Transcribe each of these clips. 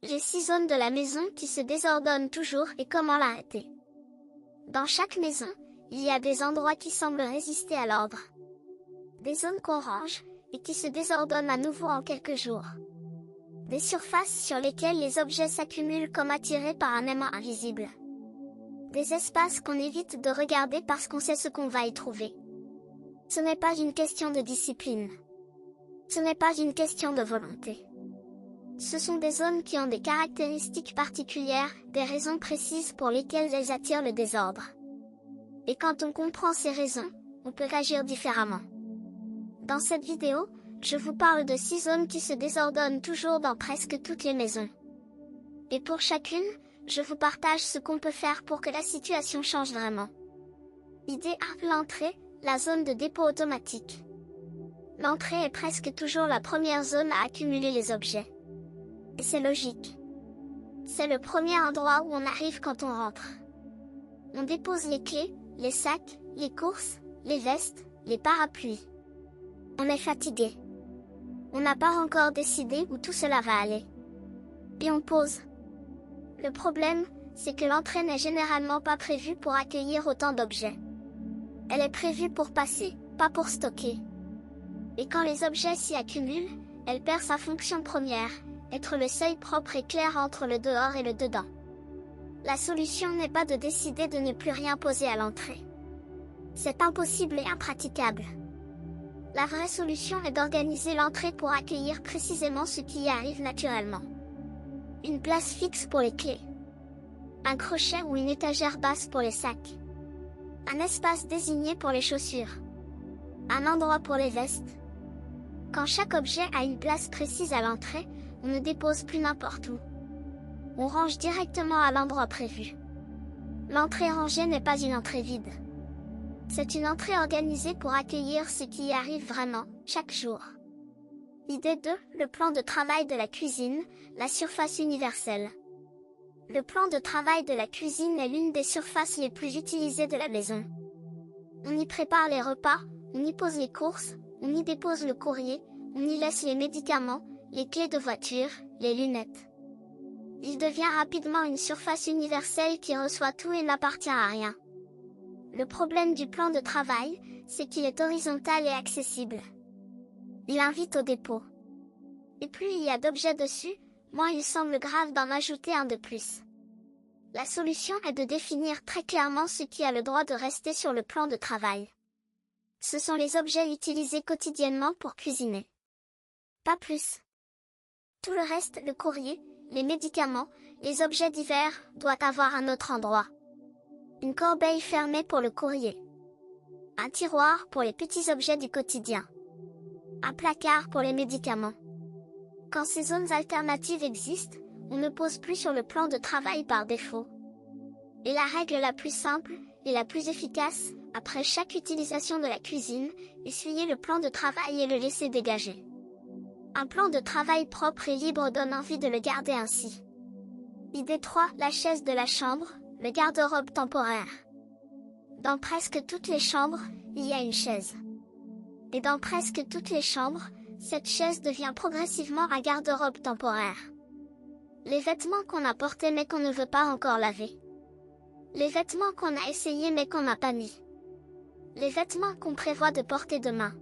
J'ai 6 zones de la maison qui se désordonnent toujours et comment l'arrêter? Dans chaque maison, il y a des endroits qui semblent résister à l'ordre. Des zones qu'on range, et qui se désordonnent à nouveau en quelques jours. Des surfaces sur lesquelles les objets s'accumulent comme attirés par un aimant invisible. Des espaces qu'on évite de regarder parce qu'on sait ce qu'on va y trouver. Ce n'est pas une question de discipline. Ce n'est pas une question de volonté. Ce sont des zones qui ont des caractéristiques particulières, des raisons précises pour lesquelles elles attirent le désordre. Et quand on comprend ces raisons, on peut agir différemment. Dans cette vidéo, je vous parle de 6 zones qui se désordonnent toujours dans presque toutes les maisons. Et pour chacune, je vous partage ce qu'on peut faire pour que la situation change vraiment. Idée 1. L'entrée, la zone de dépôt automatique. L'entrée est presque toujours la première zone à accumuler les objets. Et c'est logique. C'est le premier endroit où on arrive quand on rentre. On dépose les clés, les sacs, les courses, les vestes, les parapluies. On est fatigué. On n'a pas encore décidé où tout cela va aller. Et on pose. Le problème, c'est que l'entrée n'est généralement pas prévue pour accueillir autant d'objets. Elle est prévue pour passer, pas pour stocker. Et quand les objets s'y accumulent, elle perd sa fonction première, être le seuil propre et clair entre le dehors et le dedans. La solution n'est pas de décider de ne plus rien poser à l'entrée. C'est impossible et impraticable. La vraie solution est d'organiser l'entrée pour accueillir précisément ce qui y arrive naturellement. Une place fixe pour les clés. Un crochet ou une étagère basse pour les sacs. Un espace désigné pour les chaussures. Un endroit pour les vestes. Quand chaque objet a une place précise à l'entrée, on ne dépose plus n'importe où. On range directement à l'endroit prévu. L'entrée rangée n'est pas une entrée vide. C'est une entrée organisée pour accueillir ce qui y arrive vraiment, chaque jour. Idée 2. Le plan de travail de la cuisine, la surface universelle. Le plan de travail de la cuisine est l'une des surfaces les plus utilisées de la maison. On y prépare les repas, on y pose les courses, on y dépose le courrier, on y laisse les médicaments, les clés de voiture, les lunettes. Il devient rapidement une surface universelle qui reçoit tout et n'appartient à rien. Le problème du plan de travail, c'est qu'il est horizontal et accessible. Il invite au dépôt. Et plus il y a d'objets dessus, moins il semble grave d'en ajouter un de plus. La solution est de définir très clairement ce qui a le droit de rester sur le plan de travail. Ce sont les objets utilisés quotidiennement pour cuisiner. Pas plus. Tout le reste, le courrier, les médicaments, les objets divers, doit avoir un autre endroit. Une corbeille fermée pour le courrier. Un tiroir pour les petits objets du quotidien. Un placard pour les médicaments. Quand ces zones alternatives existent, on ne pose plus sur le plan de travail par défaut. Et la règle la plus simple, et la plus efficace, après chaque utilisation de la cuisine, essuyer le plan de travail et le laisser dégager. Un plan de travail propre et libre donne envie de le garder ainsi. Idée 3. La chaise de la chambre, le garde-robe temporaire. Dans presque toutes les chambres, il y a une chaise. Et dans presque toutes les chambres, cette chaise devient progressivement un garde-robe temporaire. Les vêtements qu'on a portés mais qu'on ne veut pas encore laver. Les vêtements qu'on a essayés mais qu'on n'a pas mis. Les vêtements qu'on prévoit de porter demain.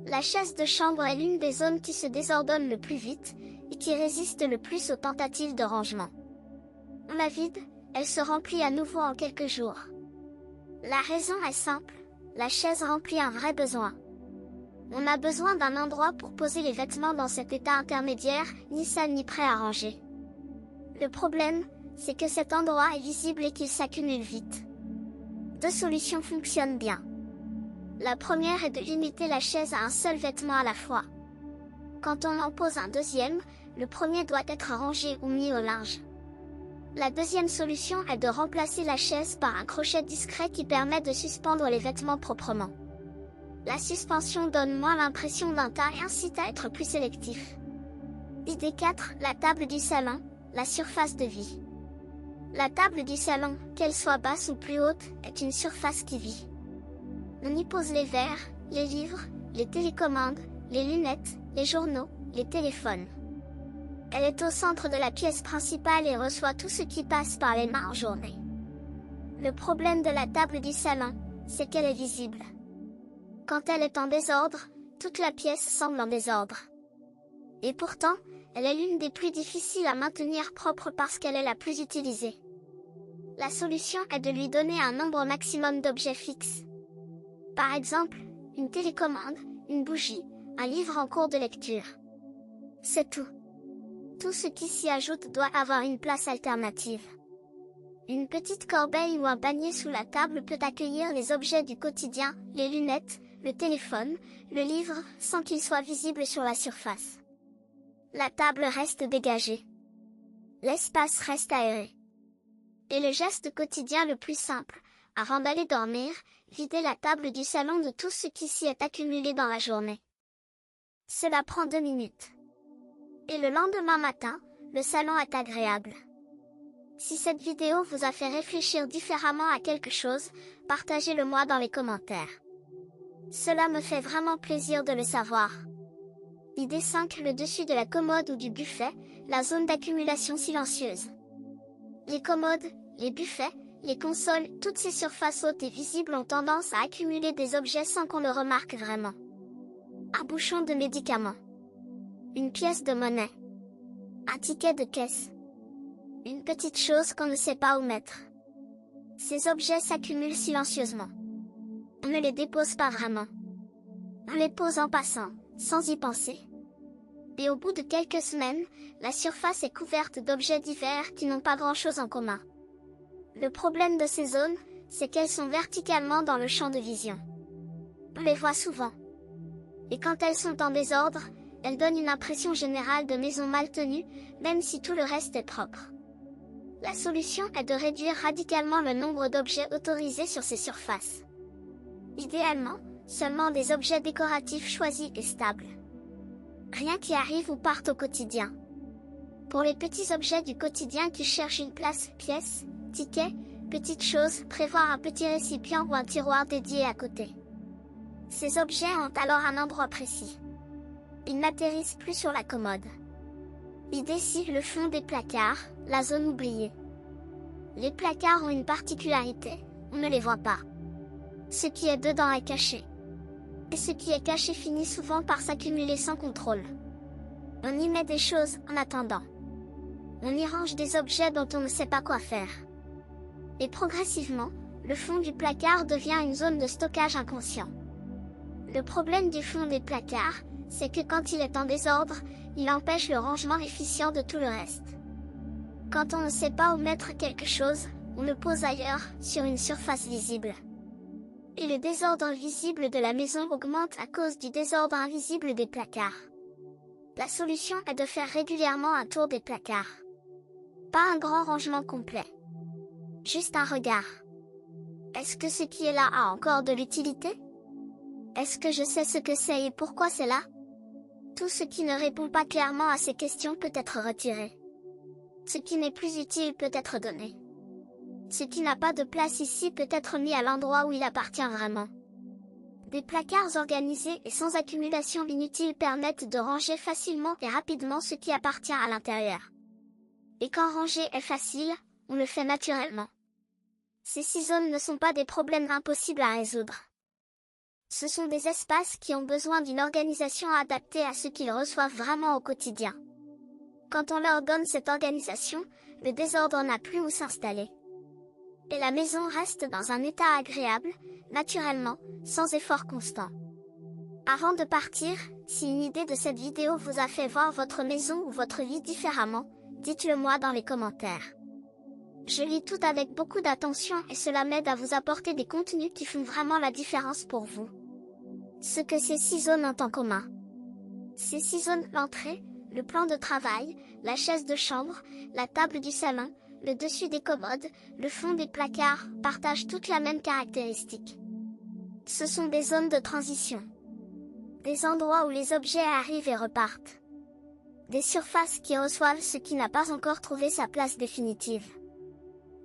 La chaise de chambre est l'une des zones qui se désordonne le plus vite, et qui résiste le plus aux tentatives de rangement. On la vide, elle se remplit à nouveau en quelques jours. La raison est simple, la chaise remplit un vrai besoin. On a besoin d'un endroit pour poser les vêtements dans cet état intermédiaire, ni sale ni prêt à ranger. Le problème, c'est que cet endroit est visible et qu'il s'accumule vite. 2 solutions fonctionnent bien. La première est de limiter la chaise à un seul vêtement à la fois. Quand on en pose un deuxième, le premier doit être rangé ou mis au linge. La deuxième solution est de remplacer la chaise par un crochet discret qui permet de suspendre les vêtements proprement. La suspension donne moins l'impression d'un tas et incite à être plus sélectif. Idée 4. La table du salon, la surface de vie. La table du salon, qu'elle soit basse ou plus haute, est une surface qui vit. On y pose les verres, les livres, les télécommandes, les lunettes, les journaux, les téléphones. Elle est au centre de la pièce principale et reçoit tout ce qui passe par les mains en journée. Le problème de la table du salon, c'est qu'elle est visible. Quand elle est en désordre, toute la pièce semble en désordre. Et pourtant, elle est l'une des plus difficiles à maintenir propre parce qu'elle est la plus utilisée. La solution est de lui donner un nombre maximum d'objets fixes. Par exemple, une télécommande, une bougie, un livre en cours de lecture. C'est tout. Tout ce qui s'y ajoute doit avoir une place alternative. Une petite corbeille ou un panier sous la table peut accueillir les objets du quotidien, les lunettes, le téléphone, le livre, sans qu'ils soient visibles sur la surface. La table reste dégagée. L'espace reste aéré. Et le geste quotidien le plus simple, avant d'aller dormir, vider la table du salon de tout ce qui s'y est accumulé dans la journée. Cela prend 2 minutes. Et le lendemain matin, le salon est agréable. Si cette vidéo vous a fait réfléchir différemment à quelque chose, partagez-le moi dans les commentaires. Cela me fait vraiment plaisir de le savoir. Idée 5. Le dessus de la commode ou du buffet, la zone d'accumulation silencieuse. Les commodes, les buffets, les consoles, toutes ces surfaces hautes et visibles ont tendance à accumuler des objets sans qu'on le remarque vraiment. Un bouchon de médicaments. Une pièce de monnaie. Un ticket de caisse. Une petite chose qu'on ne sait pas où mettre. Ces objets s'accumulent silencieusement. On ne les dépose pas vraiment. On les pose en passant, sans y penser. Et au bout de quelques semaines, la surface est couverte d'objets divers qui n'ont pas grand-chose en commun. Le problème de ces zones, c'est qu'elles sont verticalement dans le champ de vision. On les voit souvent. Et quand elles sont en désordre, elles donnent une impression générale de maison mal tenue, même si tout le reste est propre. La solution est de réduire radicalement le nombre d'objets autorisés sur ces surfaces. Idéalement, seulement des objets décoratifs choisis et stables. Rien qui arrive ou parte au quotidien. Pour les petits objets du quotidien qui cherchent une place, pièce, ticket, petite chose, prévoir un petit récipient ou un tiroir dédié à côté. Ces objets ont alors un endroit précis. Ils n'atterrissent plus sur la commode. Idée 6. Le fond des placards, la zone oubliée. Les placards ont une particularité, on ne les voit pas. Ce qui est dedans est caché. Et ce qui est caché finit souvent par s'accumuler sans contrôle. On y met des choses en attendant. On y range des objets dont on ne sait pas quoi faire. Et progressivement, le fond du placard devient une zone de stockage inconscient. Le problème du fond des placards, c'est que quand il est en désordre, il empêche le rangement efficient de tout le reste. Quand on ne sait pas où mettre quelque chose, on le pose ailleurs, sur une surface visible. Et le désordre visible de la maison augmente à cause du désordre invisible des placards. La solution est de faire régulièrement un tour des placards. Pas un grand rangement complet. Juste un regard. Est-ce que ce qui est là a encore de l'utilité? Est-ce que je sais ce que c'est et pourquoi c'est là? Tout ce qui ne répond pas clairement à ces questions peut être retiré. Ce qui n'est plus utile peut être donné. Ce qui n'a pas de place ici peut être mis à l'endroit où il appartient vraiment. Des placards organisés et sans accumulation inutile permettent de ranger facilement et rapidement ce qui appartient à l'intérieur. Et quand ranger est facile, on le fait naturellement. Ces 6 zones ne sont pas des problèmes impossibles à résoudre. Ce sont des espaces qui ont besoin d'une organisation adaptée à ce qu'ils reçoivent vraiment au quotidien. Quand on leur donne cette organisation, le désordre n'a plus où s'installer. Et la maison reste dans un état agréable, naturellement, sans effort constant. Avant de partir, si une idée de cette vidéo vous a fait voir votre maison ou votre vie différemment, dites-le moi dans les commentaires. Je lis tout avec beaucoup d'attention et cela m'aide à vous apporter des contenus qui font vraiment la différence pour vous. Ce que ces 6 zones ont en commun. Ces 6 zones, l'entrée, le plan de travail, la chaise de chambre, la table du salon, le dessus des commodes, le fond des placards, partagent toutes la même caractéristique. Ce sont des zones de transition. Des endroits où les objets arrivent et repartent. Des surfaces qui reçoivent ce qui n'a pas encore trouvé sa place définitive.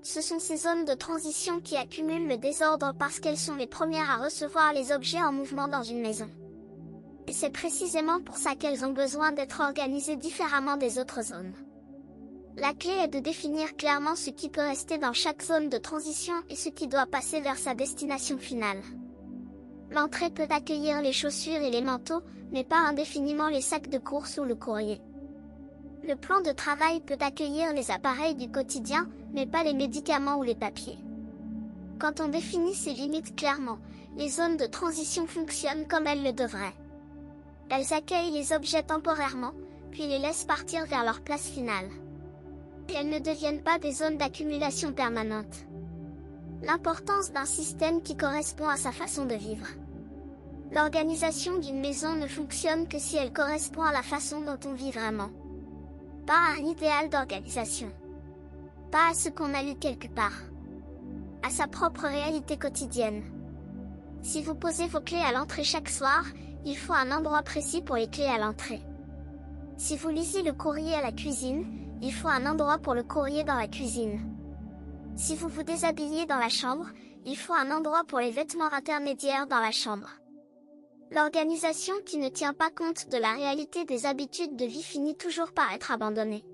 Ce sont ces zones de transition qui accumulent le désordre parce qu'elles sont les premières à recevoir les objets en mouvement dans une maison. Et c'est précisément pour ça qu'elles ont besoin d'être organisées différemment des autres zones. La clé est de définir clairement ce qui peut rester dans chaque zone de transition et ce qui doit passer vers sa destination finale. L'entrée peut accueillir les chaussures et les manteaux, mais pas indéfiniment les sacs de course ou le courrier. Le plan de travail peut accueillir les appareils du quotidien, mais pas les médicaments ou les papiers. Quand on définit ces limites clairement, les zones de transition fonctionnent comme elles le devraient. Elles accueillent les objets temporairement, puis les laissent partir vers leur place finale. Et elles ne deviennent pas des zones d'accumulation permanente. L'importance d'un système qui correspond à sa façon de vivre. L'organisation d'une maison ne fonctionne que si elle correspond à la façon dont on vit vraiment. Pas à un idéal d'organisation. Pas à ce qu'on a lu quelque part. À sa propre réalité quotidienne. Si vous posez vos clés à l'entrée chaque soir, il faut un endroit précis pour les clés à l'entrée. Si vous lisez le courrier à la cuisine, il faut un endroit pour le courrier dans la cuisine. Si vous vous déshabillez dans la chambre, il faut un endroit pour les vêtements intermédiaires dans la chambre. L'organisation qui ne tient pas compte de la réalité des habitudes de vie finit toujours par être abandonnée.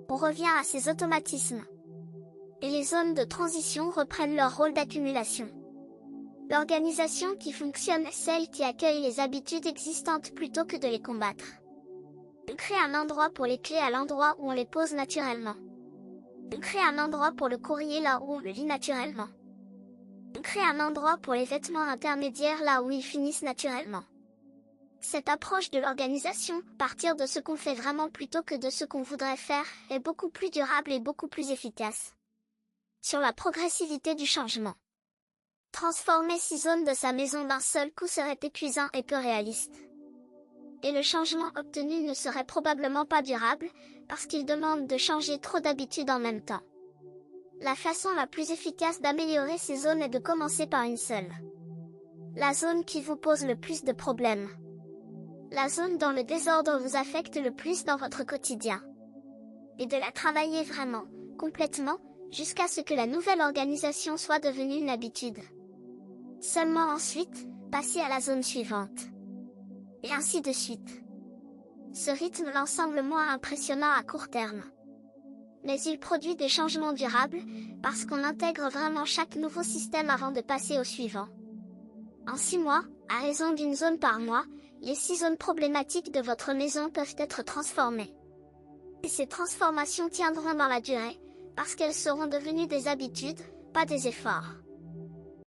On revient à ces automatismes. Et les zones de transition reprennent leur rôle d'accumulation. L'organisation qui fonctionne est celle qui accueille les habitudes existantes plutôt que de les combattre. Elle crée un endroit pour les clés à l'endroit où on les pose naturellement. Elle crée un endroit pour le courrier là où on le lit naturellement. Elle crée un endroit pour les vêtements intermédiaires là où ils finissent naturellement. Cette approche de l'organisation, partir de ce qu'on fait vraiment plutôt que de ce qu'on voudrait faire, est beaucoup plus durable et beaucoup plus efficace. Sur la progressivité du changement. Transformer 6 zones de sa maison d'un seul coup serait épuisant et peu réaliste. Et le changement obtenu ne serait probablement pas durable, parce qu'il demande de changer trop d'habitudes en même temps. La façon la plus efficace d'améliorer ces zones est de commencer par une seule. La zone qui vous pose le plus de problèmes. La zone dont le désordre vous affecte le plus dans votre quotidien. Et de la travailler vraiment, complètement, jusqu'à ce que la nouvelle organisation soit devenue une habitude. Seulement ensuite, passer à la zone suivante. Et ainsi de suite. Ce rythme l'en semble moins impressionnant à court terme. Mais il produit des changements durables, parce qu'on intègre vraiment chaque nouveau système avant de passer au suivant. En 6 mois, à raison d'une zone par mois, les 6 zones problématiques de votre maison peuvent être transformées. Et ces transformations tiendront dans la durée, parce qu'elles seront devenues des habitudes, pas des efforts.